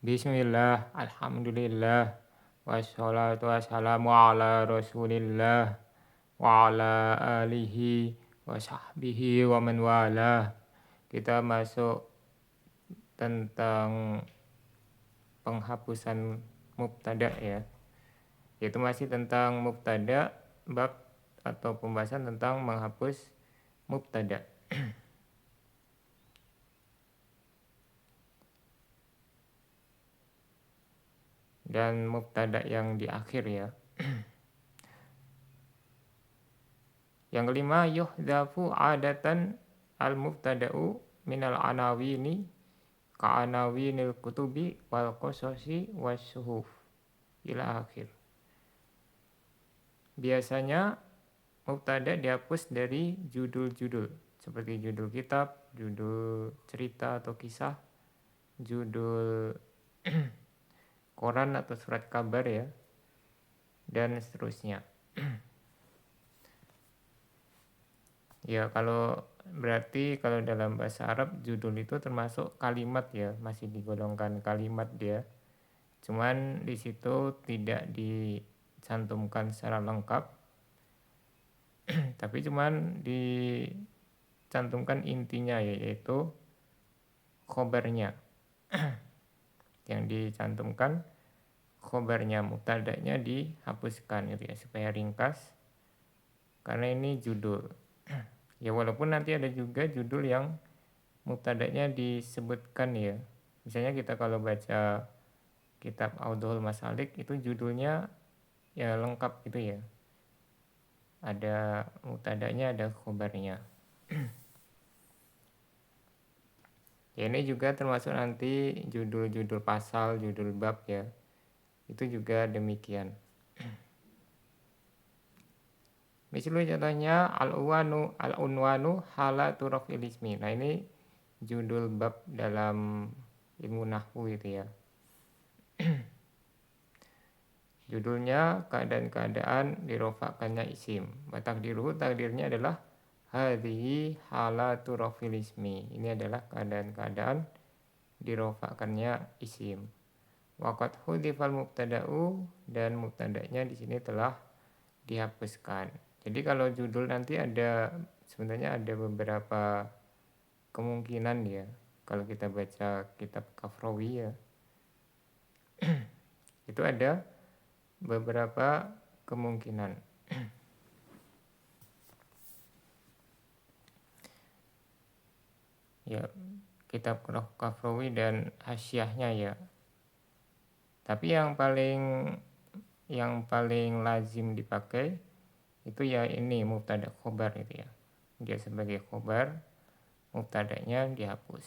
Bismillah, alhamdulillah, wassalatu wassalamu ala rasulillah, wa ala alihi wa sahbihi wa man wala. Kita masuk tentang penghapusan mubtada ya. Itu masih tentang mubtada, bab atau pembahasan tentang menghapus mubtada. Dan mubtada yang di akhir ya. Yang kelima, yuhdhafu adatan al-mubtada'u minal anawini ka'anawinil kutubi wal qasasi was suhuf ila akhir. Biasanya mubtada dihapus dari judul-judul seperti judul kitab, judul cerita atau kisah, judul koran atau surat kabar ya, dan seterusnya. Ya, kalau berarti kalau dalam bahasa Arab judul itu termasuk kalimat ya, masih digolongkan kalimat dia. Cuman di situ tidak dicantumkan secara lengkap, tapi cuman dicantumkan intinya yaitu khobarnya. Yang dicantumkan khobarnya, mubtadanya dihapuskan gitu ya, supaya ringkas. Karena ini judul. Ya walaupun nanti ada juga judul yang mubtadanya disebutkan ya. Misalnya kita kalau baca kitab Audhul Masalik itu judulnya ya lengkap gitu ya. Ada mubtadanya, ada khobarnya. Ya ini juga termasuk nanti judul-judul pasal, judul bab ya. Itu juga demikian. Misalnya contohnya al-unwanu halatu raf'il ismi. Nah ini judul bab dalam ilmu nahwu itu ya. Judulnya keadaan-keadaan dirofakannya isim. Takdirnya adalah hadhihi halatu raf'il ismi. Ini adalah keadaan-keadaan dirofakannya isim. Waqad hudifal mubtada'u, dan mubtada'nya di sini telah dihapuskan. Jadi kalau judul nanti sebenarnya ada beberapa kemungkinan ya. Kalau kita baca kitab Kafrawi ya, itu ada beberapa kemungkinan. Ya, kitab Kafrawi dan hasyiahnya ya. Tapi yang paling lazim dipakai itu ya ini mubtada khobar gitu ya. Dia sebagai khobar, mubtadanya dihapus.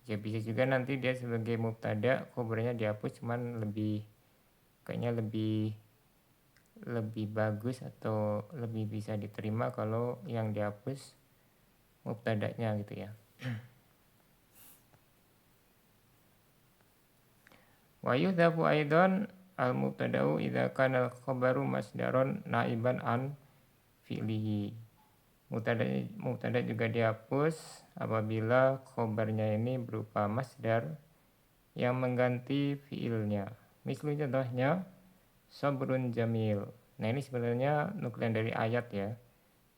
Ya bisa juga nanti dia sebagai mubtada, khobarnya dihapus, cuman kayaknya lebih bagus atau lebih bisa diterima kalau yang dihapus mubtadanya gitu ya. Wa yudhafu aidan al-mubtada'u idza kana al-khabaru masdaron naiban an fi'lihi. Mubtada juga dihapus apabila khobarnya ini berupa masdar yang mengganti fi'ilnya. Misalnya contohnya sabrun jamil. Nah ini sebenarnya nukilan dari ayat ya,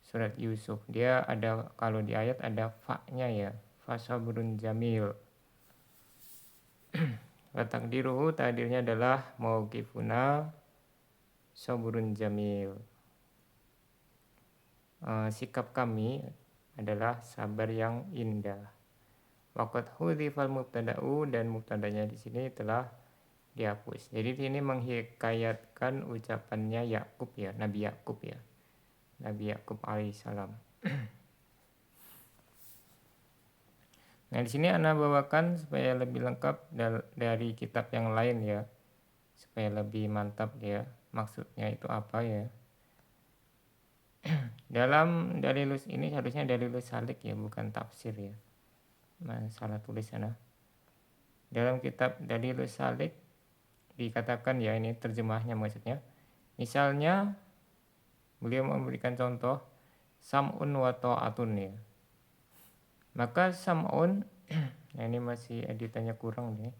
surat Yusuf. Dia ada, kalau di ayat ada fa-nya ya, fa sabrun jamil. Takdiruhu, takdirnya adalah mauqifuna sabrun jamil. Sikap kami adalah sabar yang indah. Waqad hudhifal mubtada'u, dan mubtadanya di sini telah dihapus. Jadi ini menghikayatkan ucapannya Yakub ya, Nabi Yakub ya. Nabi Yakub alaihissalam. Nah di sini Ana bawakan supaya lebih lengkap dari kitab yang lain ya, supaya lebih mantap ya maksudnya itu apa ya. Dalam dalilus ini harusnya dalilus salik ya, bukan tafsir ya. Salah tulis sana. Dalam kitab dalilus salik dikatakan ya, ini terjemahnya maksudnya. Misalnya beliau memberikan contoh sam'un wa ta'atun ya. Maka sam'un Nah ini masih editannya kurang nih.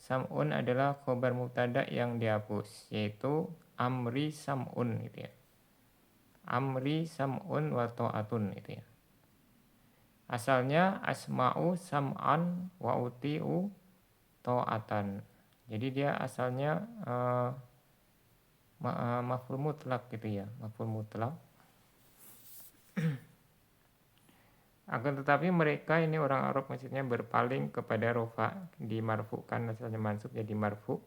Sam'un adalah khobar mubtada yang dihapus, yaitu amri sam'un gitu ya. Amri sam'un wa ta'atun gitu ya. Asalnya asma'u sam'an wa uti'u ta'atan. Jadi dia asalnya maf'ul mutlak gitu ya, maf'ul mutlak. Akan tetapi mereka ini orang Arab maksudnya berpaling kepada rofa, dimarfukan asalnya mansub jadi marfu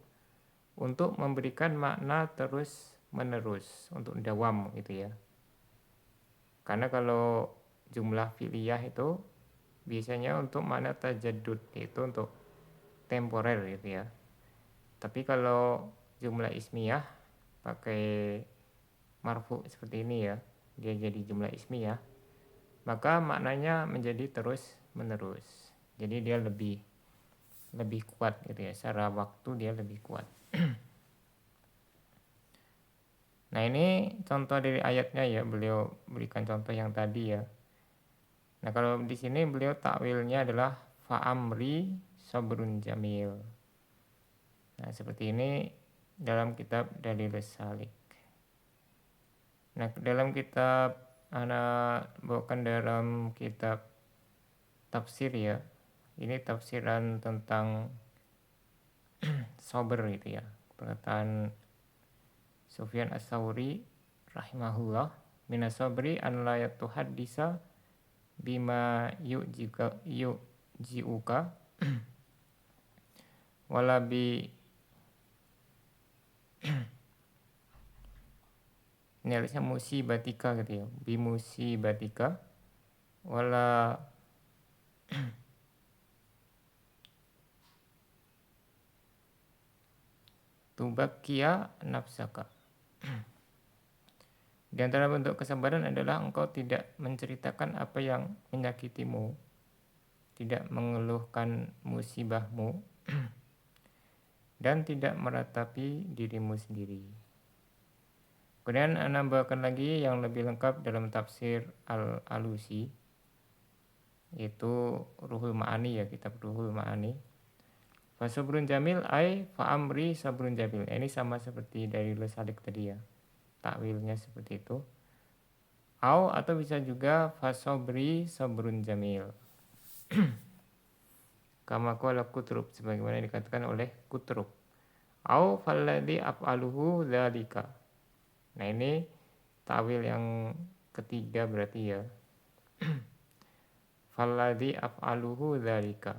untuk memberikan makna terus menerus untuk dawam gitu ya. Karena kalau jumlah fi'liyah itu biasanya untuk makna tajaddud, itu untuk temporer gitu ya. Tapi kalau jumlah ismiyah pakai marfu seperti ini ya, dia jadi jumlah ismiyah, maka maknanya menjadi terus menerus. Jadi dia lebih kuat gitu ya, secara waktu dia lebih kuat. Nah ini contoh dari ayatnya ya, beliau berikan contoh yang tadi ya. Nah kalau di sini beliau takwilnya adalah fa'amri sabrun jamil. Nah seperti ini dalam kitab Dalilus Salik. Nah dalam kitab bukan dalam kitab tafsir ya. Ini tafsiran tentang sabar gitu ya. Perkataan Sufyan Ats-Tsauri rahimahullah, minas sabri an la yatuhaddisa bima yu'jiuka wala bi ini harusnya musibatika gitu ya, bi musibatika wala tubakia nafsaka. Di antara bentuk kesabaran adalah engkau tidak menceritakan apa yang menyakitimu, tidak mengeluhkan musibahmu, dan tidak meratapi dirimu sendiri. Kemudian nambahkan lagi yang lebih lengkap dalam tafsir Al-Alusi, yaitu Ruhul Ma'ani ya, kitab Ruhul Ma'ani. Fasabrun jamil ay fa'amri sabrun jamil. Ini sama seperti dari Lesalik tadi ya, takwilnya seperti itu. Atau bisa juga fasobri sabrun jamil. Kama qala Kutrub, sebagaimana dikatakan oleh Kutrub. Au falladhi af'aluhu dzalika. Nah ini takwil yang ketiga berarti ya. Falladhi af'aluhu dzalika.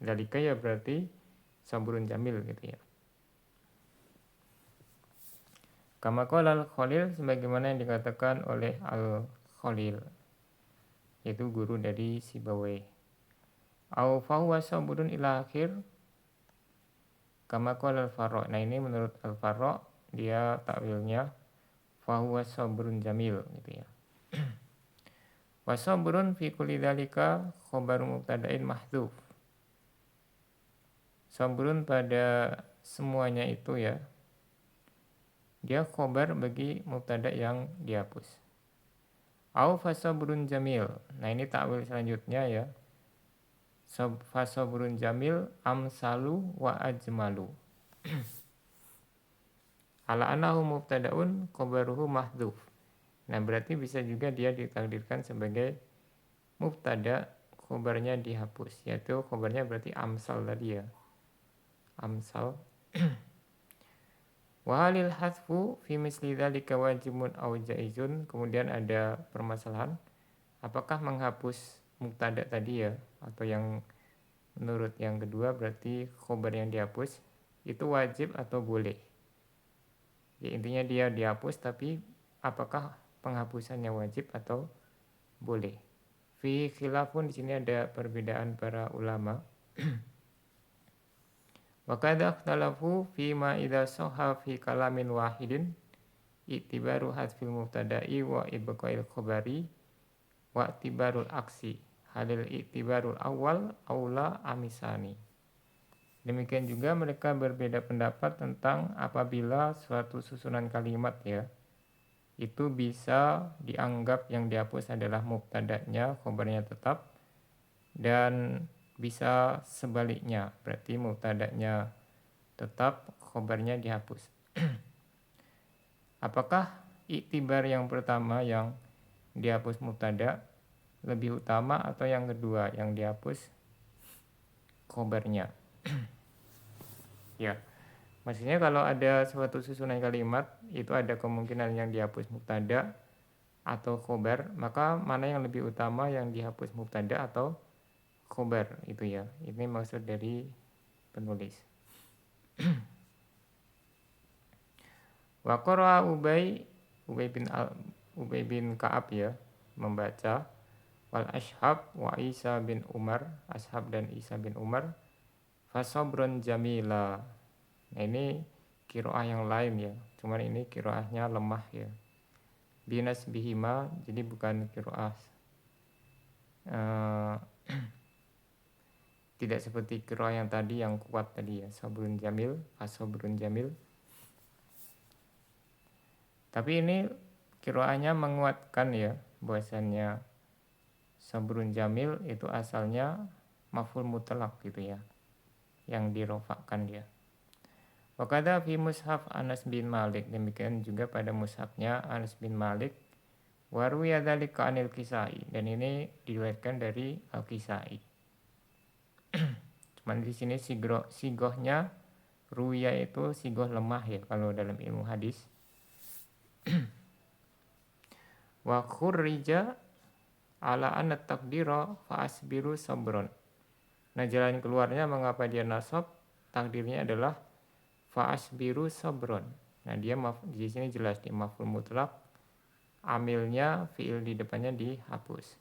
Dzalika ya berarti sabrun jamil gitu ya. Kama qala Al-Khalil, sebagaimana yang dikatakan oleh Al-Khalil, yaitu guru dari Sibawayh. Au fahuwa sabrun ila akhir kama qala Al-Farra. Nah ini menurut Al-Farra dia takwilnya fahuwa sabrun jamil gitu ya. Wa sabrun fi kulli dzalika khabar mubtada'in mahdhuf. Sabrun pada semuanya itu ya, dia khobar bagi mubtada yang dihapus. Au fasabrun jamil. Nah ini takwil selanjutnya ya. Fasabrun jamil amsalu wa ajmalu. Ala anahu mubtadaun khobaruhu mahdhuf. Nah berarti bisa juga dia ditakdirkan sebagai mubtada, khobarnya dihapus, yaitu khobarnya berarti amsal tadi ya. Amsal. Wahalil hasfu fi misli dzalika wajibun aw jaizun. Kemudian ada permasalahan, apakah menghapus mubtada tadi ya, atau yang menurut yang kedua berarti khobar yang dihapus itu wajib atau boleh. Ya intinya dia dihapus, tapi apakah penghapusannya wajib atau boleh. Fi khilafun, di sini ada perbedaan para ulama. Wa kadza ikhtalafu fi ma idza sahha fi kalamin wahidin i'tibaru hadfil mubtada'i wa ibqa'il khabari wa i'tibarul aksi halil i'tibarul awal aula amisani. Demikian juga mereka berbeda pendapat tentang apabila suatu susunan kalimat ya itu bisa dianggap yang dihapus adalah mubtada'nya, khabarnya tetap, dan bisa sebaliknya, berarti mubtada'nya tetap, khobarnya dihapus. Apakah iktibar yang pertama yang dihapus mubtada lebih utama atau yang kedua yang dihapus khobarnya? Ya, maksudnya kalau ada suatu susunan kalimat itu ada kemungkinan yang dihapus mubtada atau khobar, maka mana yang lebih utama, yang dihapus mubtada atau khobar itu ya. Ini maksud dari penulis. Wa qara'a Ubay bin Ka'ab ya membaca, wal ashab wa Isa bin Umar, ashab dan Isa bin Umar, fasobrun jamila. Nah ini kiroah yang lain ya, cuman ini kiroahnya lemah ya. Binas bihima, jadi bukan kiroah tidak seperti kiroah yang tadi yang kuat tadi ya, sabrun jamil, fasobrun jamil. Tapi ini kiroahnya menguatkan ya, bahwasannya sabrun jamil itu asalnya maf'ul mutlak gitu ya, yang dirofakkan dia. Wakada fi mushaf Anas bin Malik, demikian juga pada mushafnya Anas bin Malik. Waruya dzalika anil Kisai, dan ini diriwayatkan dari Al-Kisai. Cuman di sini sigohnya ruya itu sigoh lemah ya kalau dalam ilmu hadis. Wa khurrija ala anna takdira fa asbiru sabron. Nah, jalan keluarnya mengapa dia nasab, takdirnya adalah fa asbiru sabron. Nah, dia di sini jelas di maf'ul mutlak, amilnya fiil di depannya dihapus.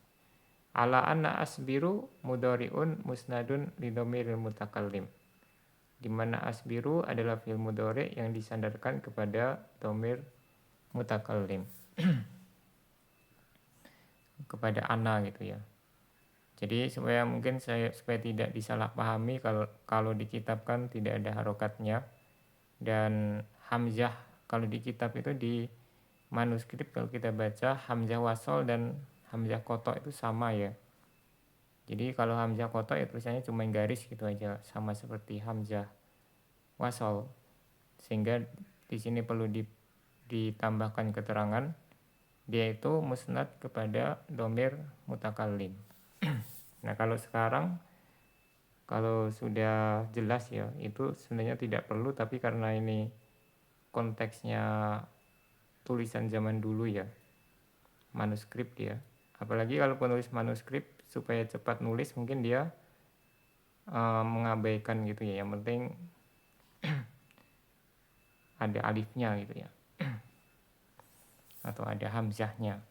Ala anna asbiru mudhari'un musnadun li dhamiril mutakallim. Di mana asbiru adalah fiil mudhari' yang disandarkan kepada dhamir mutakallim. Kepada ana gitu ya. Jadi supaya tidak disalahpahami kalau di kitab kan tidak ada harokatnya, dan hamzah kalau di kitab itu di manuskrip kalau kita baca hamzah wasol dan hamzah kotok itu sama ya. Jadi kalau hamzah kotok ya tulisannya cuma garis gitu aja, sama seperti hamzah wasol. Sehingga di sini perlu ditambahkan keterangan dia itu musnad kepada dhamir mutakallim. Nah, kalau sekarang kalau sudah jelas ya, itu sebenarnya tidak perlu, tapi karena ini konteksnya tulisan zaman dulu ya, manuskrip dia. Apalagi kalau penulis manuskrip supaya cepat nulis mungkin dia mengabaikan gitu ya. Yang penting ada alifnya gitu ya. Atau ada hamzahnya.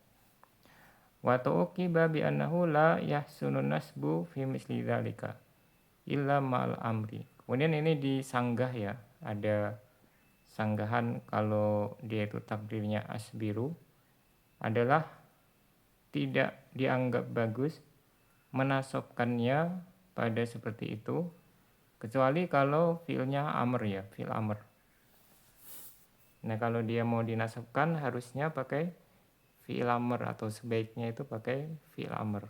Wa tuqiba bi annahu la yahsunun nasbu fi misli dzalika illa ma'al amri. Kemudian ini disanggah ya, ada sanggahan kalau dia itu takdirnya asbiru adalah tidak dianggap bagus menasobkannya pada seperti itu kecuali kalau fiilnya amr ya, fiil amr. Nah, kalau dia mau dinasabkan harusnya pakai fi'il amr atau sebaiknya itu pakai fi'il amr.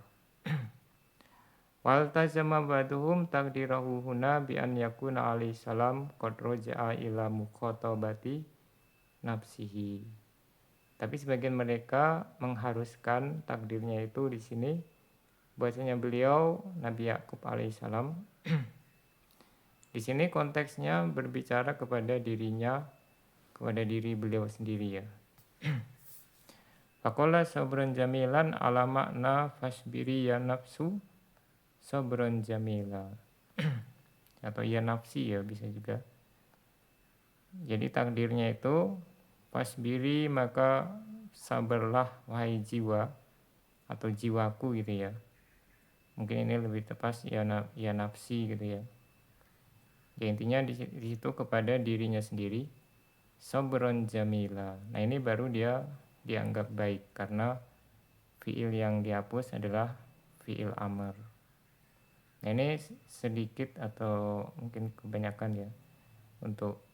Wal tazama ba'duhum takdirahu huna bi an yakuna alaihi salam qad raja'a ila mukhatabati nafsihi. Tapi sebagian mereka mengharuskan takdirnya itu di sini bahwasanya beliau Nabi Yakub alaihissalam di sini konteksnya berbicara kepada dirinya, kepada diri beliau sendiri ya. Faqala sabran jamilan ala makna fasbiri ya nafsu sabran jamila. Atau ya nafsi ya bisa juga. Jadi takdirnya itu fasbiri maka sabarlah wahai jiwa atau jiwaku gitu ya. Mungkin ini lebih tepat ya nafsi gitu ya. Ya intinya di situ kepada dirinya sendiri sabran jamila. Nah, ini baru dia dianggap baik karena fiil yang dihapus adalah fiil amr. Nah, ini sedikit atau mungkin kebanyakan ya untuk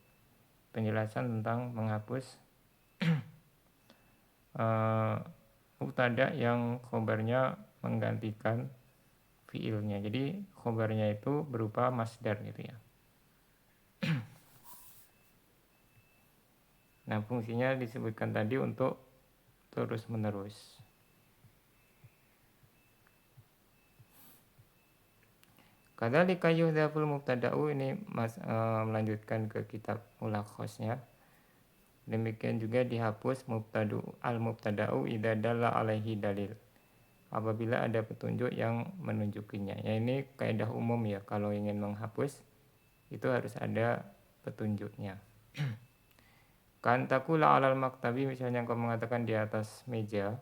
penjelasan tentang menghapus mubtada yang khobarnya menggantikan fiilnya. Jadi khobarnya itu berupa masdar gitu ya. Nah, fungsinya disebutkan tadi untuk terus menerus. Kadzalika yuhdaful mubtada'u, ini melanjutkan ke kitab mulakhosnya. Demikian juga dihapus al-mubtada'u idza dalla alaihi dalil, apabila ada petunjuk yang menunjukinya. Ya, ini kaidah umum ya, kalau ingin menghapus itu harus ada petunjuknya. Kan takula alal maktabi, misalnya kau mengatakan di atas meja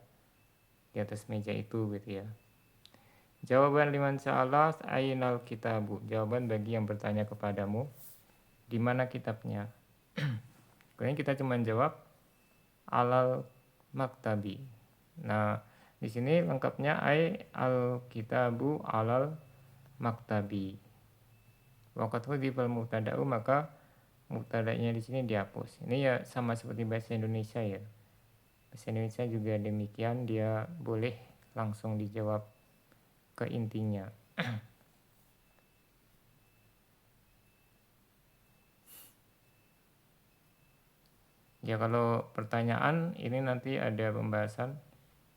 itu gitu ya. Jawaban liman sa'ala ainal kitabu, jawaban bagi yang bertanya kepadamu, di mana kitabnya. Kemudian kita cuma jawab alal maktabi. Nah, di sini lengkapnya al kitabu alal maktabi. Waqat hudhifal mubtada'u, maka mubtada'nya di sini dihapus. Ini ya sama seperti bahasa Indonesia ya. Bahasa Indonesia juga demikian, dia boleh langsung dijawab ke intinya. Ya, kalau pertanyaan ini nanti ada pembahasan,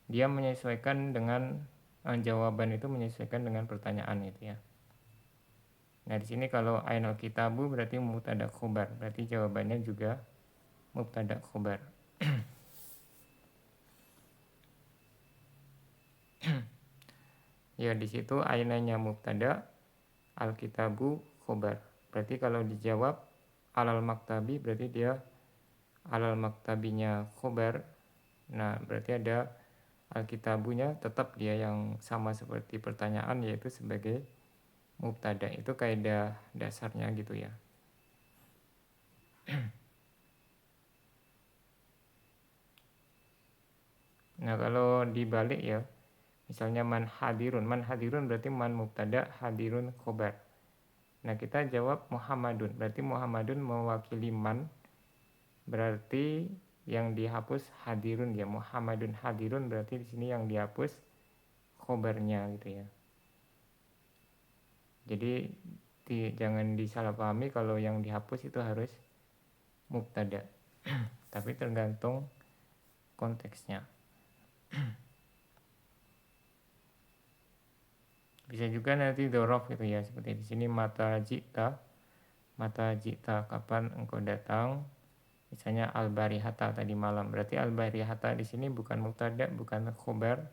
dia menyesuaikan dengan jawaban itu menyesuaikan dengan pertanyaan itu ya. Nah, di sini kalau ainal kitabu berarti mubtada khobar, berarti jawabannya juga mubtada khobar. Ya, di situ ainanya mubtada, al-kitabu khobar. Berarti kalau dijawab alal maktabi, berarti dia alal maktabinya khobar. Nah, berarti ada al-kitabunya tetap dia yang sama seperti pertanyaan, yaitu sebagai mubtada. Itu kaidah dasarnya gitu ya. Nah, kalau dibalik ya, misalnya man hadirun berarti man mubtada, hadirun khobar. Nah, kita jawab Muhammadun, berarti Muhammadun mewakili man, berarti yang dihapus hadirun ya. Muhammadun hadirun, berarti di sini yang dihapus khobarnya gitu ya. Jadi jangan disalahpahami kalau yang dihapus itu harus mubtada. Tapi tergantung konteksnya. Bisa juga nanti dzaraf gitu ya, seperti di sini mata jita, kapan engkau datang. Misalnya al-barihata, tadi malam. Berarti al-barihata di sini bukan mubtada, bukan khobar,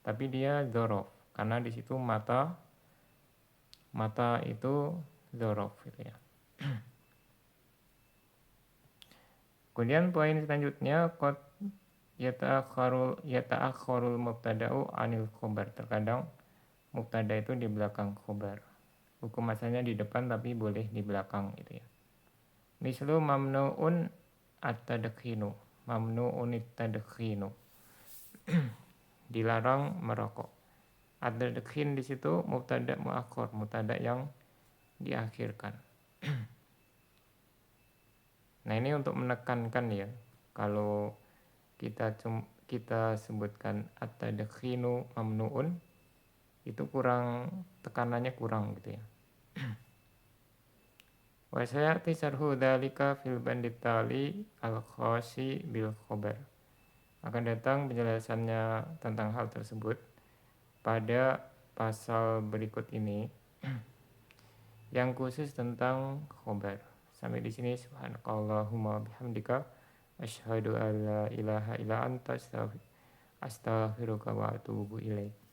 tapi dia dzaraf, karena di situ mata itu dzaraf gitu ya. Kemudian poin selanjutnya, qad yata'akhkharul mubtada'u anil khobar. Terkadang mubtada itu di belakang khobar. Hukum asalnya di depan tapi boleh di belakang gitu ya. Mislu mamnu'un at-tadkhinu, mamnu'un at-tadkhinu. Dilarang merokok. At-tadkhin di situ mubtada muakhir, mubtada yang diakhirkan. Nah, ini untuk menekankan ya, kalau kita sebutkan at-tadkhinu mamnu'un, itu kurang, tekanannya kurang gitu ya. Wa sayati sarhu dzalika fil bandit tali al-khasi bil khobar. Akan datang penjelasannya tentang hal tersebut pada pasal berikut ini yang khusus tentang khobar. Sampai di sini, subhanakallahumma bihamdika asyhadu an la ilaha illa anta astaghfiruka wa atubu ilaik.